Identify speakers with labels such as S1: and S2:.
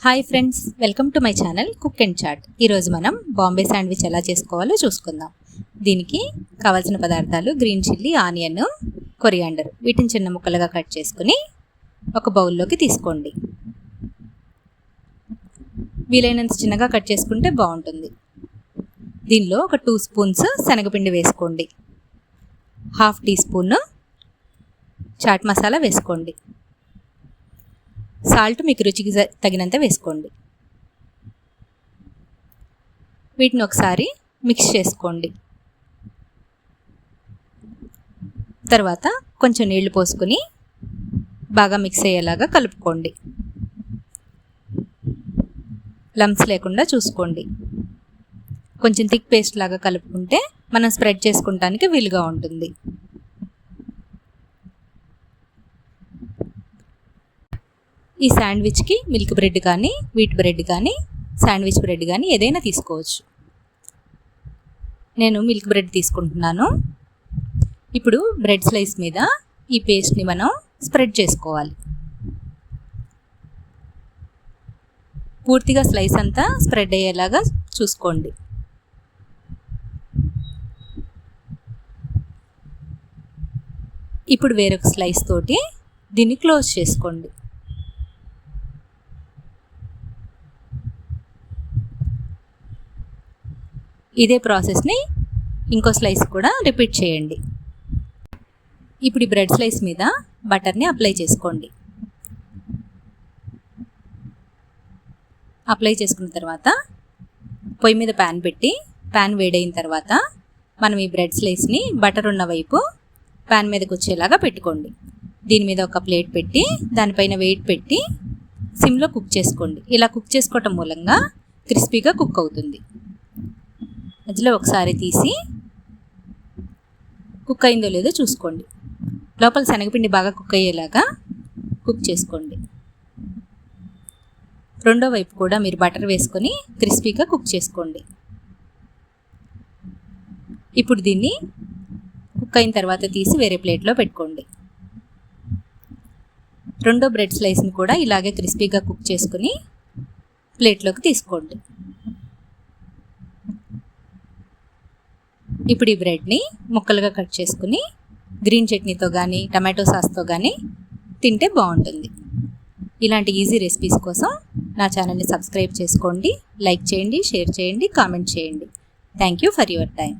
S1: Hi friends, welcome to my channel cook and chat. ఈరోజు మనం Bombay sandwich ఎలా చేసుకోవాలో చూసుకుందాం. దీనికి కావాల్సిన పదార్థాలు గ్రీన్ చిల్లీ, ఆనియన్, కొరియాండర్. వీటిని చిన్న ముక్కలుగా కట్ చేసుకుని ఒక బౌల్లోకి తీసుకోండి. వీలైనంత చిన్నగా కట్ చేసుకుంటే బాగుంటుంది. దీనిలో ఒక 2 స్పూన్స్ శనగపిండి వేసుకోండి. 1/2 టీ స్పూన్ చాట్ మసాలా వేసుకోండి. సాల్ట్ మీకు రుచికి తగినంత వేసుకోండి. వీటిని ఒకసారి మిక్స్ చేసుకోండి. తర్వాత కొంచెం నీళ్లు పోసుకొని బాగా మిక్స్ అయ్యేలాగా కలుపుకోండి. లంప్స్ లేకుండా చూసుకోండి. కొంచెం థిక్ పేస్ట్ లాగా కలుపుకుంటే మనం స్ప్రెడ్ చేసుకుంటానికి వీలుగా ఉంటుంది. ఈ శాండ్విచ్కి మిల్క్ బ్రెడ్ కానీ, వీట్ బ్రెడ్ కానీ, శాండ్విచ్ బ్రెడ్ కానీ ఏదైనా తీసుకోవచ్చు. నేను మిల్క్ బ్రెడ్ తీసుకుంటున్నాను. ఇప్పుడు బ్రెడ్ స్లైస్ మీద ఈ పేస్ట్ని మనం స్ప్రెడ్ చేసుకోవాలి. పూర్తిగా స్లైస్ అంతా స్ప్రెడ్ అయ్యేలాగా చూసుకోండి. ఇప్పుడు వేరొక స్లైస్ తోటి దీన్ని క్లోజ్ చేసుకోండి. ఇదే ప్రాసెస్ని ఇంకో స్లైస్ కూడా రిపీట్ చేయండి. ఇప్పుడు ఈ బ్రెడ్ స్లైస్ మీద బటర్ని అప్లై చేసుకోండి. అప్లై చేసుకున్న తర్వాత పొయ్యి మీద ప్యాన్ పెట్టి, ప్యాన్ వేడైన తర్వాత మనం ఈ బ్రెడ్ స్లైస్ని బటర్ ఉన్న వైపు ప్యాన్ మీదకి వచ్చేలాగా పెట్టుకోండి. దీని మీద ఒక ప్లేట్ పెట్టి దానిపైన వెయిట్ పెట్టి సిమ్లో కుక్ చేసుకోండి. ఇలా కుక్ చేసుకోవటం మూలంగా క్రిస్పీగా కుక్ అవుతుంది. మధ్యలో ఒకసారి తీసి కుక్ అయిందో లేదో చూసుకోండి. లోపల శనగపిండి బాగా కుక్ అయ్యేలాగా కుక్ చేసుకోండి. రెండో వైపు కూడా మీరు బటర్ వేసుకొని క్రిస్పీగా కుక్ చేసుకోండి. ఇప్పుడు దీన్ని కుక్ అయిన తర్వాత తీసి వేరే ప్లేట్లో పెట్టుకోండి. రెండో బ్రెడ్ స్లైస్ని కూడా ఇలాగే క్రిస్పీగా కుక్ చేసుకుని ప్లేట్లోకి తీసుకోండి. ఇప్పుడు ఈ బ్రెడ్ని ముక్కలుగా కట్ చేసుకుని గ్రీన్ చట్నీతో కానీ, టమాటో సాస్తో కానీ తింటే బాగుంటుంది. ఇలాంటి ఈజీ రెసిపీస్ కోసం నా ఛానల్ని సబ్స్క్రైబ్ చేసుకోండి, లైక్ చేయండి, షేర్ చేయండి, కామెంట్ చేయండి. Thank you for your time.